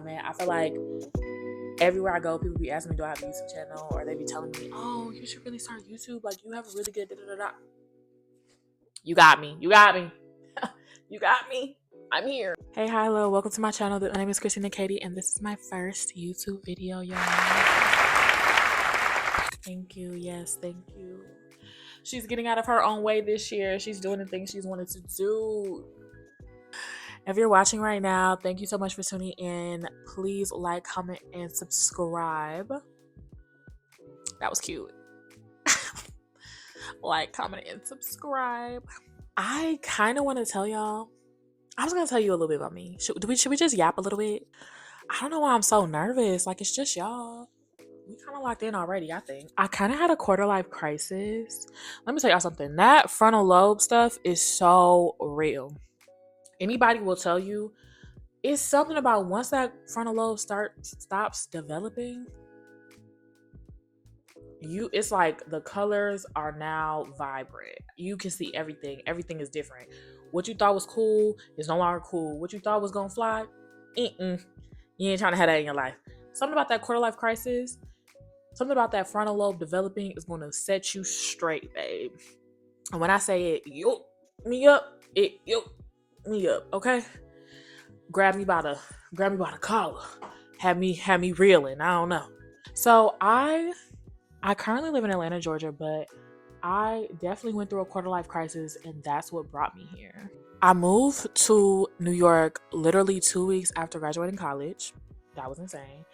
man. I feel like everywhere I go, people be asking me, do I have a YouTube channel? Or they be telling me, oh, you should really start YouTube. Like, you have a really good da-da-da-da. You got me. You got me. You got me. I'm here. Hey, hi, hello. Welcome to my channel. My name is Christina Katie, and this is my first YouTube video, y'all. Thank you. Yes, thank you. She's getting out of her own way this year. She's doing the things she's wanted to do. If you're watching right now, thank you so much for tuning in. Please like, comment, and subscribe. That was cute. Like, comment, and subscribe. I kind of want to tell y'all. I was going to tell you a little bit about me. Should we just yap a little bit? I don't know why I'm so nervous. Like, it's just y'all. We kind of locked in already, I think. I kind of had a quarter life crisis. Let me tell y'all something. That frontal lobe stuff is so real. Anybody will tell you it's something about once that frontal lobe stops developing, it's like the colors are now vibrant. You can see everything. Everything is different. What you thought was cool is no longer cool. What you thought was gonna fly, you ain't trying to have that in your life. Something about that quarter life crisis, something about that frontal lobe developing is gonna set you straight, babe. And when I say it yoke me up, it yoke me up, okay? Grab me by the collar. Have me reeling. I don't know. So I currently live in Atlanta, Georgia, but I definitely went through a quarter life crisis, and that's what brought me here. I moved to New York literally 2 weeks after graduating college. That was insane.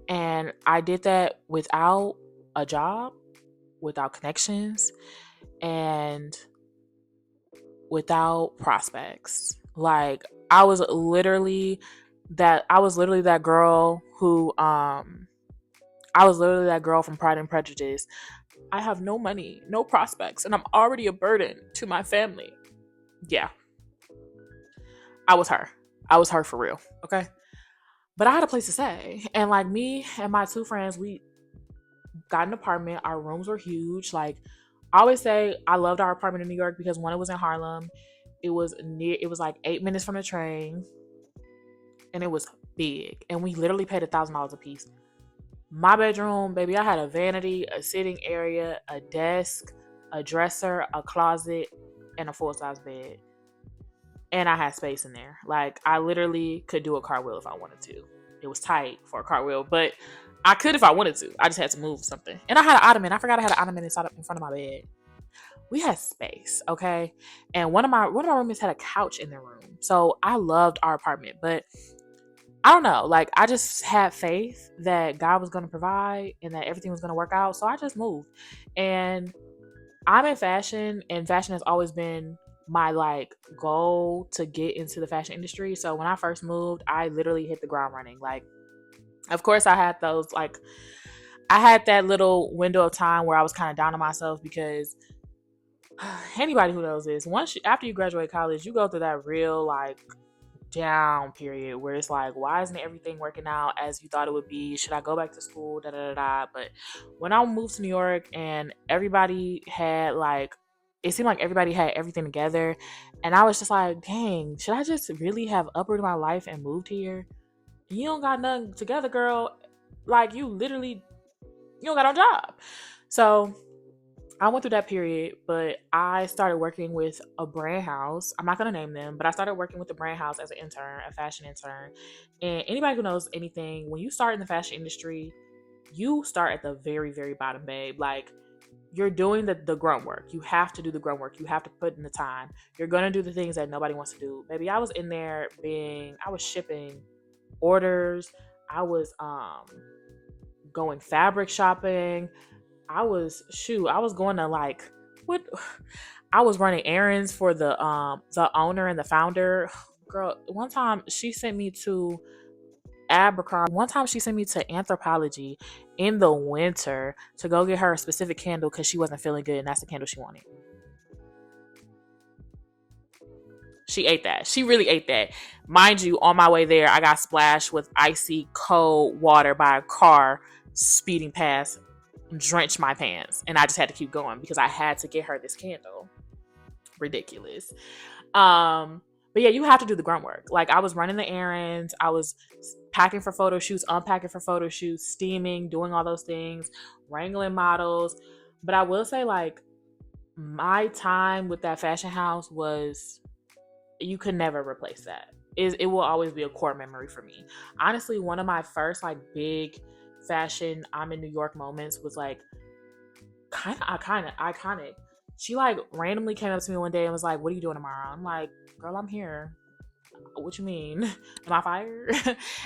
And I did that without a job, without connections, and without prospects. Like, I was literally that girl who I was literally that girl from Pride and Prejudice. I have no money, no prospects, and I'm already a burden to my family. Yeah. I was her. I was her for real, okay? But I had a place to stay. And like, me and my two friends, we got an apartment. Our rooms were huge. Like, I always say I loved our apartment in New York because one, it was in Harlem. It was like 8 minutes from the train. And it was big. And we literally paid $1,000 a piece. My bedroom, baby, I had a vanity, a sitting area, a desk, a dresser, a closet, and a full-size bed. And I had space in there. Like, I literally could do a cartwheel if I wanted to. It was tight for a cartwheel, but I could if I wanted to. I just had to move something. And I had an ottoman. I forgot I had an ottoman in front of my bed. We had space, okay? And one of my roommates had a couch in their room. So I loved our apartment, but I don't know. Like, I just had faith that God was going to provide and that everything was going to work out. So I just moved. And I'm in fashion, and fashion has always been my like goal to get into the fashion industry. So when I first moved, I literally hit the ground running. Like, of course, I had that little window of time where I was kind of down on myself because anybody who knows this, after you graduate college, you go through that real like down period where it's like, why isn't everything working out as you thought it would be? Should I go back to school? But when I moved to New York and everybody had like, it seemed like everybody had everything together, and I was just like, dang, should I just really have uprooted my life and moved here? You don't got nothing together, girl. Like, you don't got no job. So I went through that period, but I started working with a brand house. I'm not going to name them, but I started working with the brand house as an intern, a fashion intern. And anybody who knows anything, when you start in the fashion industry, you start at the very, very bottom, babe. Like, you're doing the grunt work. You have to do the grunt work. You have to put in the time. You're going to do the things that nobody wants to do. Baby, I was in there I was shipping orders. I was going fabric shopping. I was going to I was running errands for the owner and the founder. Girl, one time she sent me to Abercrombie. One time she sent me to Anthropologie in the winter to go get her a specific candle because she wasn't feeling good, and that's the candle she wanted. She ate that. She really ate that. Mind you, on my way there, I got splashed with icy cold water by a car speeding past, drenched my pants, and I just had to keep going because I had to get her this candle. Ridiculous. But yeah, you have to do the grunt work. Like, I was running the errands, I was packing for photo shoots, unpacking for photo shoots, steaming, doing all those things, wrangling models. But I will say, like, my time with that fashion house was, you could never replace that. It will always be a core memory for me. Honestly, one of my first like big fashion I'm in New York moments was like kind of iconic. She like randomly came up to me one day and was like, "What are you doing tomorrow?" I'm like, "Girl, I'm here." "What you mean? Am I fired?"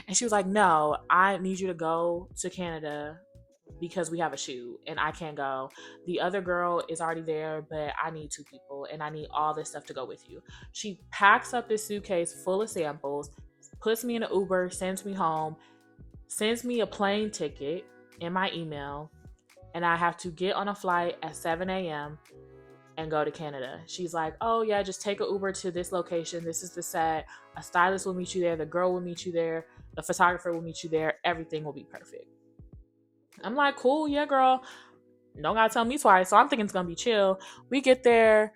And she was like, "No, I need you to go to Canada because we have a shoot and I can't go. The other girl is already there, but I need two people and I need all this stuff to go with you." She packs up this suitcase full of samples, puts me in an Uber, sends me home, sends me a plane ticket in my email, and I have to get on a flight at 7 a.m. and go to Canada. She's like, "Oh yeah, just take an Uber to this location. This is the set. A stylist will meet you there. The girl will meet you there. The photographer will meet you there. Everything will be perfect." I'm like, "Cool, yeah, girl. Don't gotta tell me twice." So I'm thinking it's gonna be chill. We get there.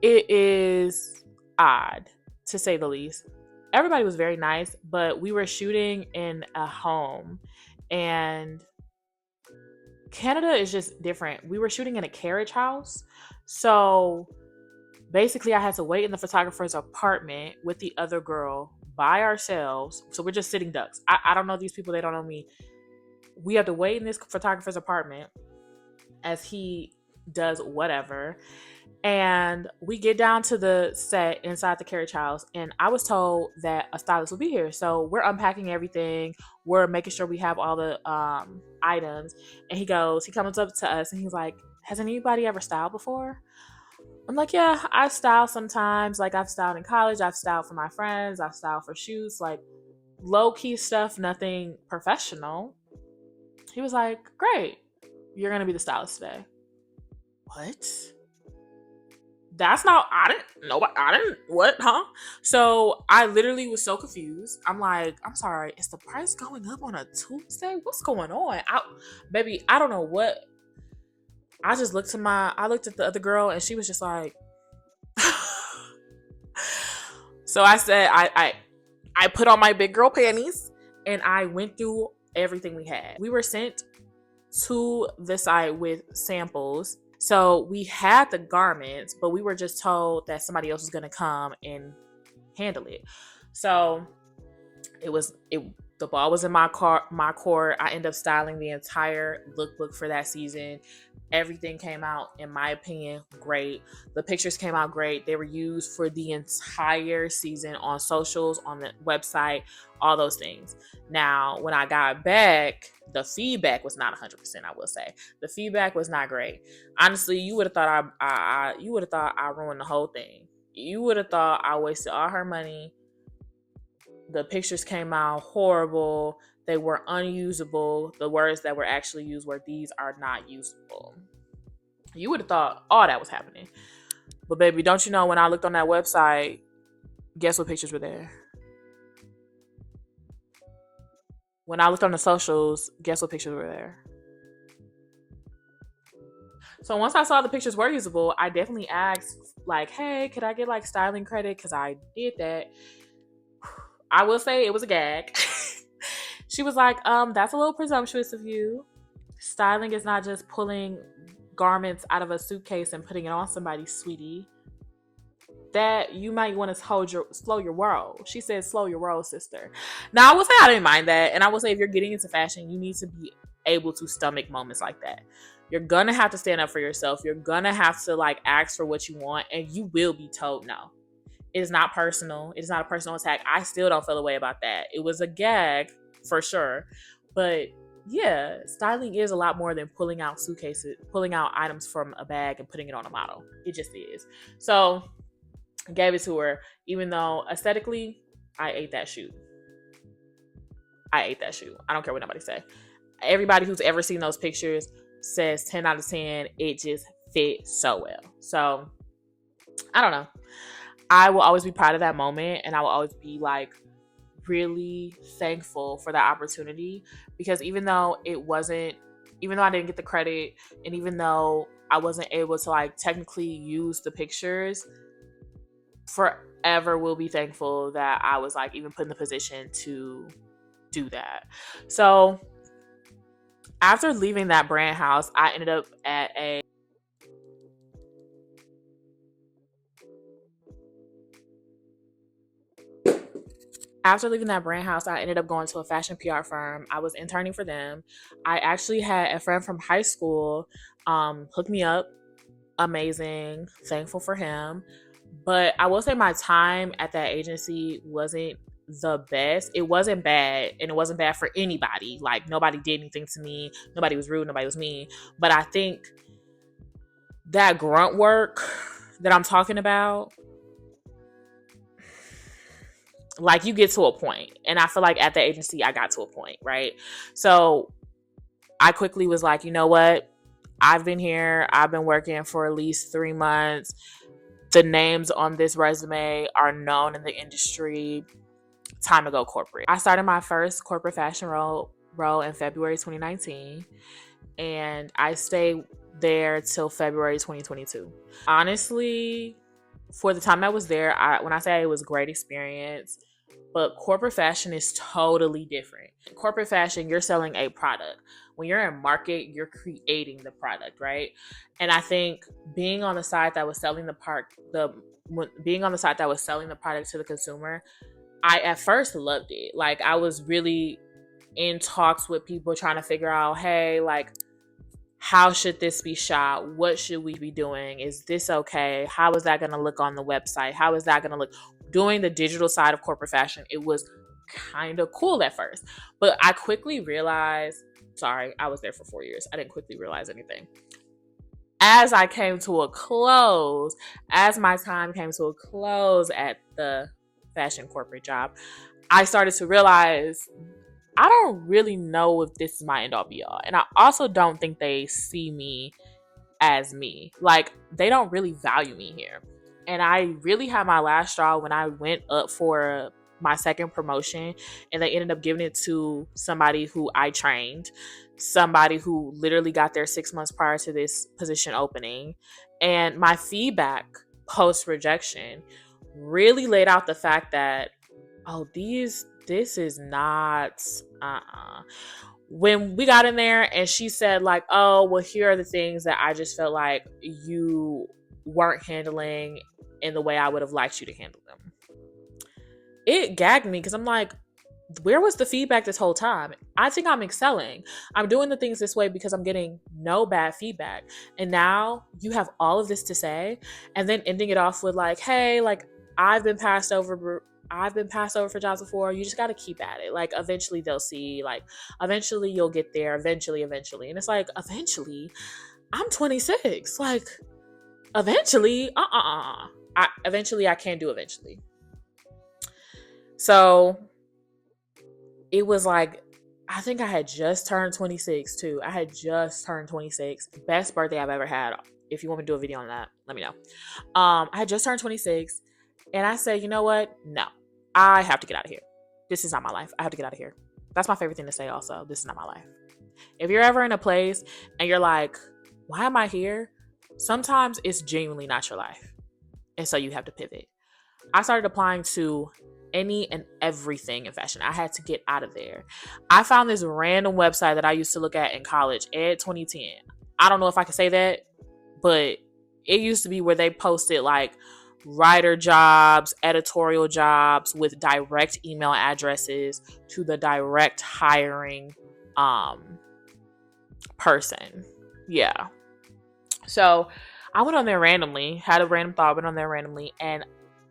It is odd, to say the least. Everybody was very nice, but we were shooting in a home, and Canada is just different. We were shooting in a carriage house. So basically, I had to wait in the photographer's apartment with the other girl by ourselves. So we're just sitting ducks. I don't know these people, they don't know me. We have to wait in this photographer's apartment as he does whatever. And we get down to the set inside the carriage house, and I was told that a stylist will be here. So we're unpacking everything. We're making sure we have all the items. And he comes up to us and he's like, "Has anybody ever styled before?" I'm like, "Yeah, I style sometimes. Like, I've styled in college. I've styled for my friends. I've styled for shoots, like low key stuff, nothing professional." He was like, "Great. You're going to be the stylist today." What? That's not, I didn't, what, huh? So I literally was so confused. I'm like, "I'm sorry, is the price going up on a Tuesday? What's going on?" Baby, I don't know what. I looked at the other girl and she was just like, so I said, I put on my big girl panties and I went through everything we had. We were sent to the site with samples. So we had the garments, but we were just told that somebody else was going to come and handle it. So the ball was in my court. I ended up styling the entire lookbook for that season. Everything came out, in my opinion, great. The pictures came out great. They were used for the entire season on socials, on the website, all those things. Now, when I got back, the feedback was not 100%. I will say the feedback was not great. Honestly, you would have thought you would have thought I ruined the whole thing. You would have thought I wasted all her money. The pictures came out horrible. They were unusable. The words that were actually used were, "These are not usable." You would have thought all that was happening. But baby, don't you know, when I looked on that website, guess what pictures were there? When I looked on the socials, guess what pictures were there? So once I saw the pictures were usable, I definitely asked, like, "Hey, could I get like styling credit?" Because I did that. I will say it was a gag. She was like, "That's a little presumptuous of you. Styling is not just pulling garments out of a suitcase and putting it on somebody, sweetie. That you might want to slow your roll." She said, "Slow your roll, sister." Now, I will say I didn't mind that. And I will say, if you're getting into fashion, you need to be able to stomach moments like that. You're going to have to stand up for yourself. You're going to have to like ask for what you want, and you will be told no. It is not personal. It is not a personal attack. I still don't feel a way about that. It was a gag for sure. But yeah, styling is a lot more than pulling out items from a bag and putting it on a model. It just is. So I gave it to her, even though aesthetically, I ate that shoot. I don't care what nobody say. Everybody who's ever seen those pictures says 10 out of 10. It just fit so well. So I don't know. I will always be proud of that moment, and I will always be like really thankful for that opportunity, because even though I didn't get the credit, and even though I wasn't able to like technically use the pictures, forever will be thankful that I was like even put in the position to do that. So after leaving that brand house, I ended up at a after leaving that brand house, I ended up going to a fashion PR firm. I was interning for them. I actually had a friend from high school hook me up. Amazing. Thankful for him. But I will say my time at that agency wasn't the best. It wasn't bad, and it wasn't bad for anybody. Like, nobody did anything to me. Nobody was rude. Nobody was mean. But I think that grunt work that I'm talking about, like, you get to a point. And I feel like at the agency, I got to a point, right? So I quickly was like, you know what? I've been here. I've been working for at least 3 months. The names on this resume are known in the industry. Time to go corporate. I started my first corporate fashion role in February 2019, and I stayed there till February 2022. Honestly, for the time I was there, when I say it was a great experience, but corporate fashion is totally different. In corporate fashion, you're selling a product. When you're in market, you're creating the product, right? And I think being on the side that was selling being on the side that was selling the product to the consumer, I at first loved it. Like, I was really in talks with people trying to figure out, hey, like, how should this be shot? What should we be doing? Is this okay? How is that going to look on the website? How is that going to look? Doing the digital side of corporate fashion, it was kind of cool at first. But I quickly realized, sorry, I was there for 4 years. I didn't quickly realize anything. As I came to a close, as my time came to a close at the fashion corporate job, I started to realize I don't really know if this is my end all be all. And I also don't think they see me as me. Like, they don't really value me here. And I really had my last straw when I went up for my second promotion, and they ended up giving it to somebody who I trained, somebody who literally got there 6 months prior to this position opening. And my feedback post rejection really laid out the fact that, oh, this is not when we got in there and she said, like, oh, well, here are the things that I just felt like you weren't handling in the way I would have liked you to handle them. It gagged me because I'm like, where was the feedback this whole time? I think I'm excelling. I'm doing the things this way because I'm getting no bad feedback. And now you have all of this to say, and then ending it off with like, hey, like, I've been passed over for jobs before. You just got to keep at it. Like, eventually they'll see, like, eventually you'll get there. Eventually. And it's like, eventually, I'm 26. Like, eventually, eventually I can't do eventually. So it was like, I think I had just turned 26 too. I had just turned 26. Best birthday I've ever had. If you want me to do a video on that, let me know. I had just turned 26, and I said, you know what? No, I have to get out of here. This is not my life. I have to get out of here. That's my favorite thing to say also. This is not my life. If you're ever in a place and you're like, why am I here? Sometimes it's genuinely not your life. And so you have to pivot. I started applying to any and everything in fashion. I had to get out of there. I found this random website that I used to look at in college, Ed 2010. I don't know if I can say that, but it used to be where they posted like writer jobs, editorial jobs with direct email addresses to the direct hiring person. Yeah. So I went on there randomly, had a random thought, went on there randomly, and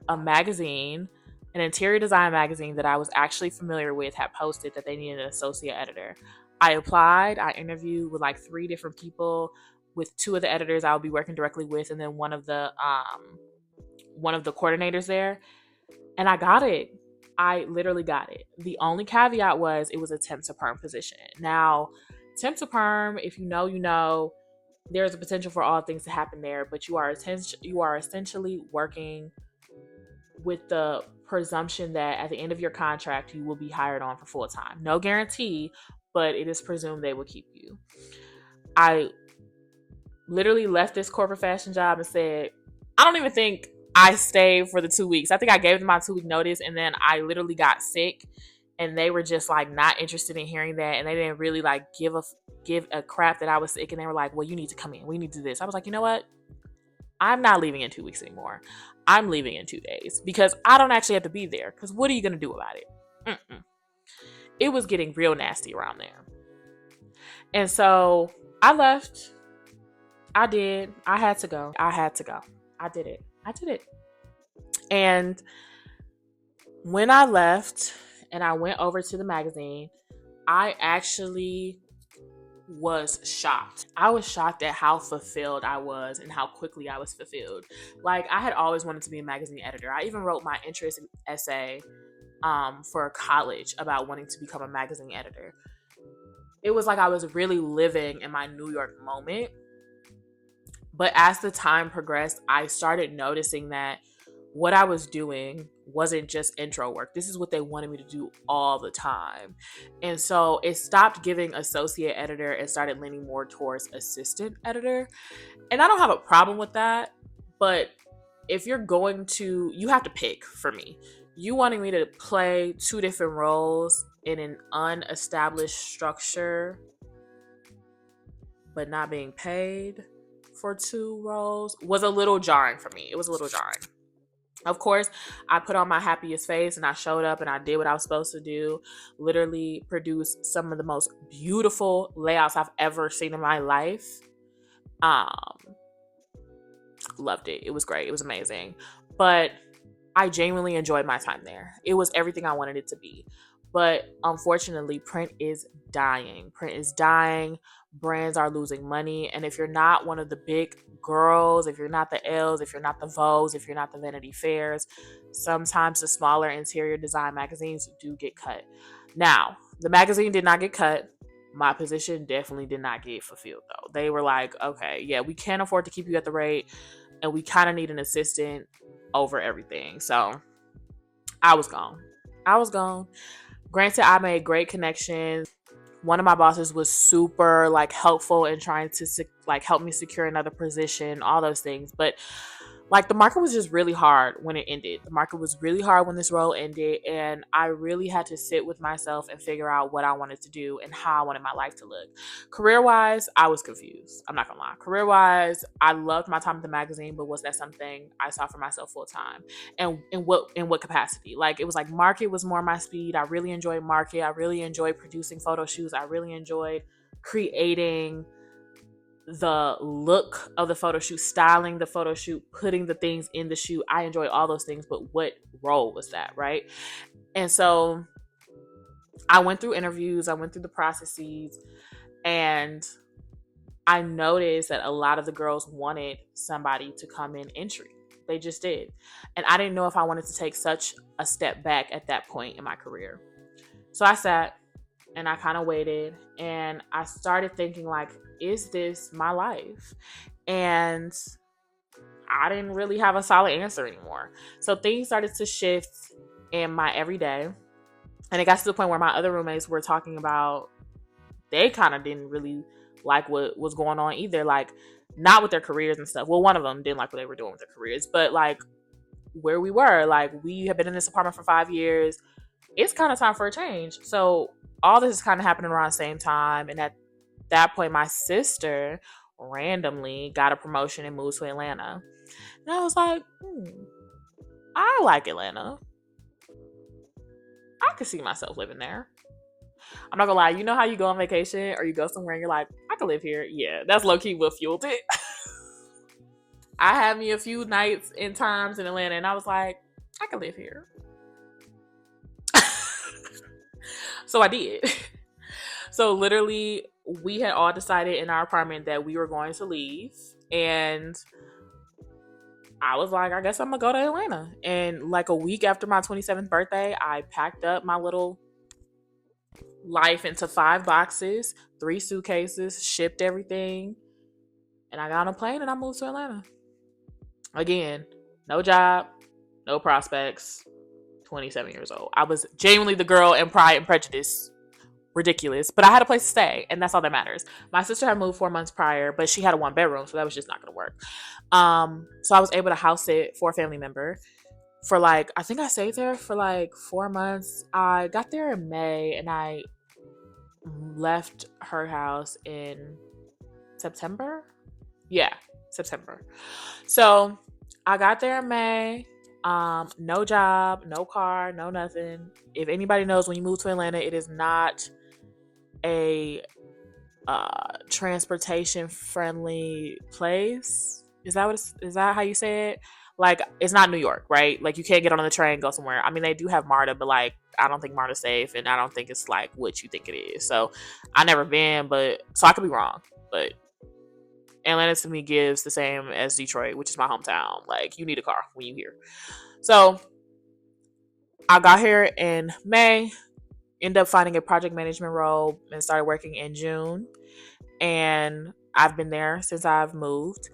a magazine, an interior design magazine that I was actually familiar with, had posted that they needed an associate editor. I applied, I interviewed with like 3 different people, with 2 of the editors I would be working directly with, and then one of the coordinators there, and I got it. I literally got it. The only caveat was it was a temp to perm position. Now, temp to perm, if you know, you know, there's a potential for all things to happen there, but you are essentially working with the presumption that at the end of your contract, you will be hired on for full time. No guarantee, but it is presumed they will keep you. I literally left this corporate fashion job and said, I don't even think I stayed for the 2 weeks. I think I gave them my 2 week notice, and then I literally got sick, and they were just like not interested in hearing that, and they didn't really like give a crap that I was sick, and they were like, "Well, you need to come in. We need to do this." I was like, you know what? I'm not leaving in 2 weeks anymore. I'm leaving in 2 days because I don't actually have to be there. Because what are you gonna do about it? Mm-mm. It was getting real nasty around there, and so I left. I did. I had to go. I had to go. I did it. I did it. And when I left and I went over to the magazine, I actually was shocked. I was shocked at how fulfilled I was and how quickly I was fulfilled. Like, I had always wanted to be a magazine editor. I even wrote my interest essay for college about wanting to become a magazine editor. It was like I was really living in my New York moment. But as the time progressed, I started noticing that what I was doing wasn't just intro work. This is what they wanted me to do all the time. And so it stopped giving associate editor and started leaning more towards assistant editor. And I don't have a problem with that. But if you're going to, you have to pick for me. You wanting me to play two different roles in an unestablished structure, but not being paid for two roles was a little jarring for me. It was a little jarring. Of course, I put on my happiest face and I showed up and I did what I was supposed to do. Literally produced some of the most beautiful layouts I've ever seen in my life. Loved it. It was great. It was amazing. But I genuinely enjoyed my time there. It was everything I wanted it to be. But unfortunately, print is dying. Print is dying. Brands are losing money. And if you're not one of the big girls, if you're not the L's, if you're not the Vogues, if you're not the Vanity Fairs, sometimes the smaller interior design magazines do get cut. Now, the magazine did not get cut. My position definitely did not get fulfilled, though. They were like, okay, yeah, we can't afford to keep you at the rate, and we kind of need an assistant over everything. So I was gone. Granted, I made great connections. One of my bosses was super like helpful in trying to like help me secure another position, all those things. But like the market was just really hard when it ended. The market was really hard when this role ended, and I really had to sit with myself and figure out what I wanted to do and how I wanted my life to look. Career-wise, I was confused. I'm not gonna lie. Career-wise, I loved my time at the magazine, but was that something I saw for myself full time? And in what capacity? Like, it was like market was more my speed. I really enjoyed market. I really enjoyed producing photo shoots. I really enjoyed creating the look of the photo shoot, styling the photo shoot, putting the things in the shoot. I enjoy all those things, but what role was that, right? And so I went through interviews, I went through the processes, and I noticed that a lot of the girls wanted somebody to come in entry. They just did. And I didn't know if I wanted to take such a step back at that point in my career. So I sat and I kind of waited, and I started thinking, like, is this my life? And I didn't really have a solid answer anymore. So things started to shift in my everyday. And it got to the point where my other roommates were talking about, they kind of didn't really like what was going on either. Like, not with their careers and stuff. Well, one of them didn't like what they were doing with their careers, but like where we were, like, we have been in this apartment for 5 years. It's kind of time for a change. So all this is kind of happening around the same time. And at that point, my sister randomly got a promotion and moved to Atlanta. And I was like, I like Atlanta. I could see myself living there. I'm not gonna lie, you know how you go on vacation or you go somewhere and you're like, I could live here? Yeah, that's low-key what fueled it. I had me a few nights and times in Atlanta, and I was like, I could live here. So I did. So literally, we had all decided in our apartment that we were going to leave. And I was like, I guess I'm going to go to Atlanta. And like a week after my 27th birthday, I packed up my little life into 5 boxes, 3 suitcases, shipped everything. And I got on a plane and I moved to Atlanta. Again, no job, no prospects, 27 years old. I was genuinely the girl in Pride and Prejudice ridiculous. But I had a place to stay, and that's all that matters. My sister had moved 4 months prior, but she had a 1 bedroom, so that was just not gonna work. So I was able to house sit for a family member for like, I think I stayed there for like 4 months. I got there in May and I left her house in September. Yeah, September. So I got there in May. No job, no car, no nothing. If anybody knows, when you move to Atlanta, it is not a transportation friendly place. Is that how you say it? Like, it's not New York, right? Like, you can't get on the train and go somewhere. I mean, they do have MARTA, but like, I don't think MARTA's safe, and I don't think it's like what you think it is. So I never been, but so I could be wrong. But Atlanta to me gives the same as Detroit, which is my hometown. Like, you need a car when you here. So I got here in May, ended up finding a project management role, and started working in June. And I've been there since I've moved.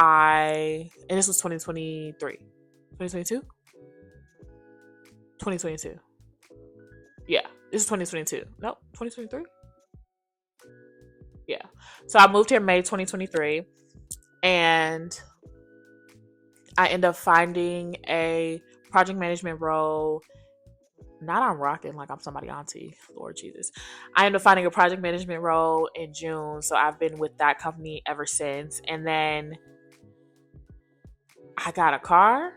And this was 2023. 2022? 2022. Yeah, this is 2022. Nope, 2023? Yeah. So I moved here May 2023, and I ended up finding a project management role. Not on Rockin' like I'm somebody auntie, Lord Jesus. I ended up finding a project management role in June, so I've been with that company ever since. And then I got a car,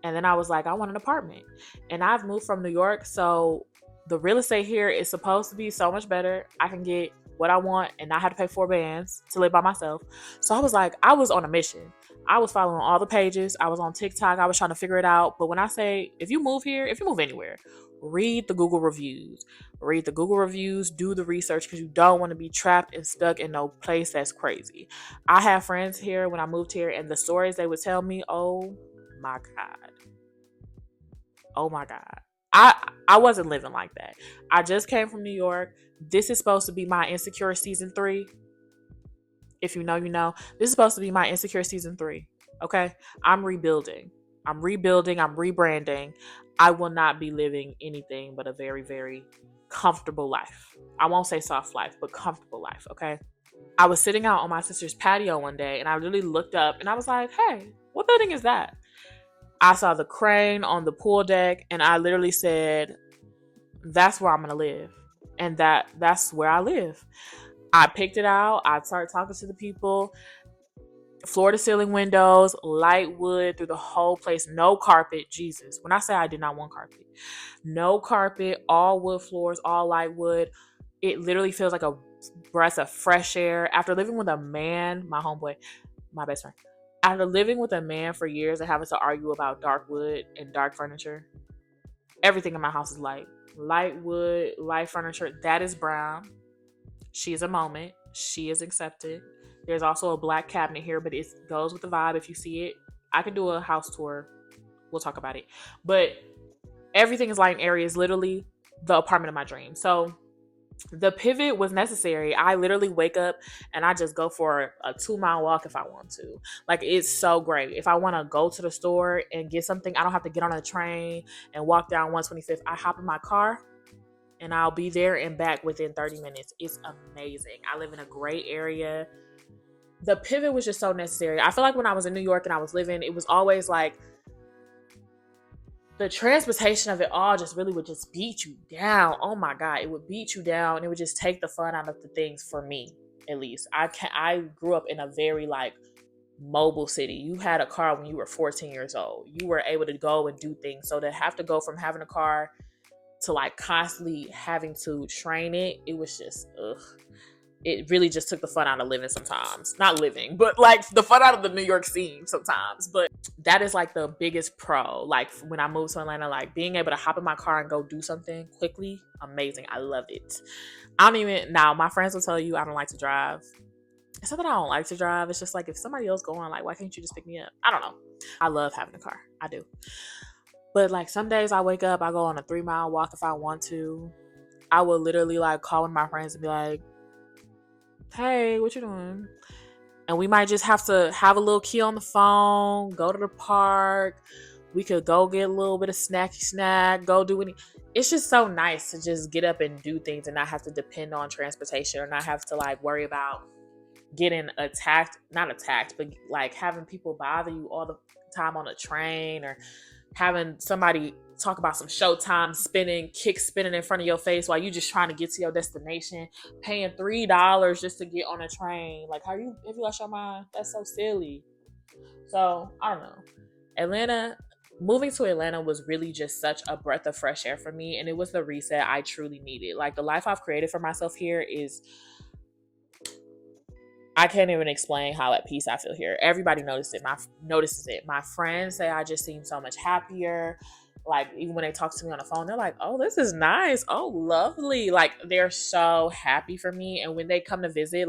and then I was like, I want an apartment. And I've moved from New York, so the real estate here is supposed to be so much better. I can get what I want and not have to pay 4 bands to live by myself. So I was like, I was on a mission. I was following all the pages. I was on TikTok. I was trying to figure it out. But when I say, if you move here, if you move anywhere, read the Google reviews. Read the Google reviews. Do the research, because you don't want to be trapped and stuck in no place that's crazy. I have friends here when I moved here, and the stories they would tell me, oh my God. Oh my God. I wasn't living like that. I just came from New York. This is supposed to be my Insecure season 3. If you know, you know. This is supposed to be my Insecure season 3. Okay? I'm rebuilding. I'm rebranding. I will not be living anything but a very, very comfortable life. I won't say soft life, but comfortable life, okay? I was sitting out on my sister's patio one day, and I literally looked up and I was like, hey, what building is that? I saw the crane on the pool deck, and I literally said, that's where I'm going to live. And that's where I live. I picked it out. I started talking to the people. Floor to ceiling windows, light wood through the whole place. No carpet. Jesus. When I say I did not want carpet. No carpet. All wood floors. All light wood. It literally feels like a breath of fresh air. After living with a man, my homeboy, my best friend. After living with a man for years and having to argue about dark wood and dark furniture, everything in my house is light. Light wood, light furniture. That is brown. She is a moment. She is accepted. There's also a black cabinet here, but it goes with the vibe if you see it. I can do a house tour. We'll talk about it. But everything is light and airy. Is literally the apartment of my dreams. So the pivot was necessary. I literally wake up and I just go for a 2-mile walk if I want to. Like, it's so great. If I want to go to the store and get something, I don't have to get on a train and walk down 125th. I hop in my car and I'll be there and back within 30 minutes. It's amazing. I live in a great area. The pivot was just so necessary. I feel like when I was in New York and I was living, it was always like the transportation of it all just really would just beat you down. Oh my God, it would beat you down, and it would just take the fun out of the things for me, at least. I grew up in a very like mobile city. You had a car when you were 14 years old. You were able to go and do things. So to have to go from having a car to like constantly having to train it, it was just it really just took the fun out of living sometimes. Not living, but like the fun out of the New York scene sometimes. But that is like the biggest pro. Like when I moved to Atlanta, like being able to hop in my car and go do something quickly, amazing. I love it. Now my friends will tell you I don't like to drive. It's not that I don't like to drive. It's just like, if somebody else going, like, why can't you just pick me up? I don't know. I love having a car. I do. But like some days I wake up, I go on a 3-mile walk if I want to. I will literally like call one of my friends and be like, hey, what you doing? And we might just have to have a little key on the phone, go to the park, We could go get a little bit of snacky snack, go do any. It's just so nice to just get up and do things and not have to depend on transportation or not have to like worry about getting attacked, not attacked, but like having people bother you all the time on a train or having somebody talk about some showtime spinning, kick spinning in front of your face while you just trying to get to your destination, paying $3 just to get on a train. Like, have you lost your mind? That's so silly. So I don't know. Atlanta, moving to Atlanta was really just such a breath of fresh air for me, and it was the reset I truly needed. Like, the life I've created for myself here is, I can't even explain how at peace I feel here. Everybody notices it. My friends say I just seem so much happier. Like, even when they talk to me on the phone, they're like, "Oh, this is nice. Oh, lovely." Like, they're so happy for me. And when they come to visit,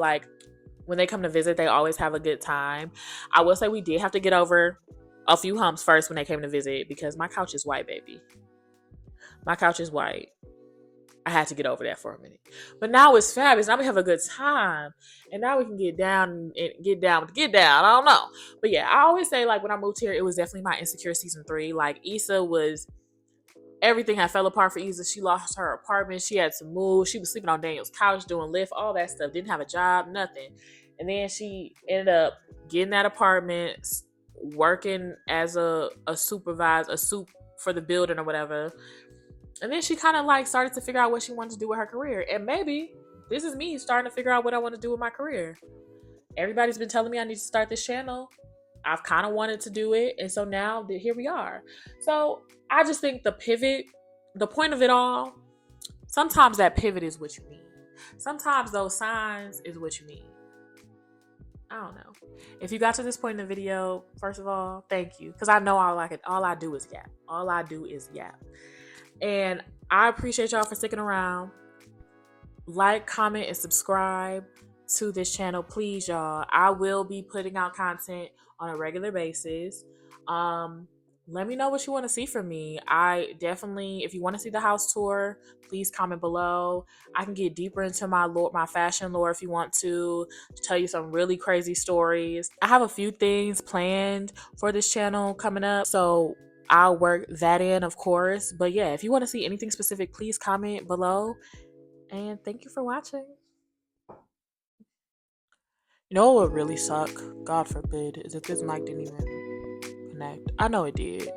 they always have a good time. I will say we did have to get over a few humps first when they came to visit because my couch is white, baby. My couch is white. I had to get over that for a minute. But now it's fabulous. Now we have a good time. And now we can get down. I don't know. But yeah, I always say, like, when I moved here, it was definitely my Insecure season 3. Like, Issa was, everything had fell apart for Issa. She lost her apartment. She had to move. She was sleeping on Daniel's couch, doing Lyft, all that stuff. Didn't have a job, nothing. And then she ended up getting that apartment, working as a supervisor, a soup for the building or whatever. And then she kind of like started to figure out what she wanted to do with her career. And maybe this is me starting to figure out what I want to do with my career. Everybody's been telling me I need to start this channel. I've kind of wanted to do it. And so now here we are. So I just think the pivot, the point of it all, sometimes that pivot is what you need. Sometimes those signs is what you need. I don't know. If you got to this point in the video, first of all, thank you. Because I know all I do is yap. All I do is yap. And I appreciate y'all for sticking around. Like, comment, and subscribe to this channel, please, y'all. I will be putting out content on a regular basis. Let me know what you want to see from me. I definitely, if you want to see the house tour, please comment below. I can get deeper into my fashion lore if you want to tell you some really crazy stories. I have a few things planned for this channel coming up, so I'll work that in, of course. But yeah, if you want to see anything specific, please comment below. And thank you for watching. You know what would really suck, God forbid, is if this mic didn't even connect. I know it did.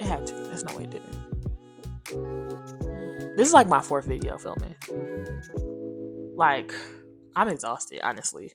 It had to. There's no way it didn't. This is like my 4th video filming. Like, I'm exhausted, honestly.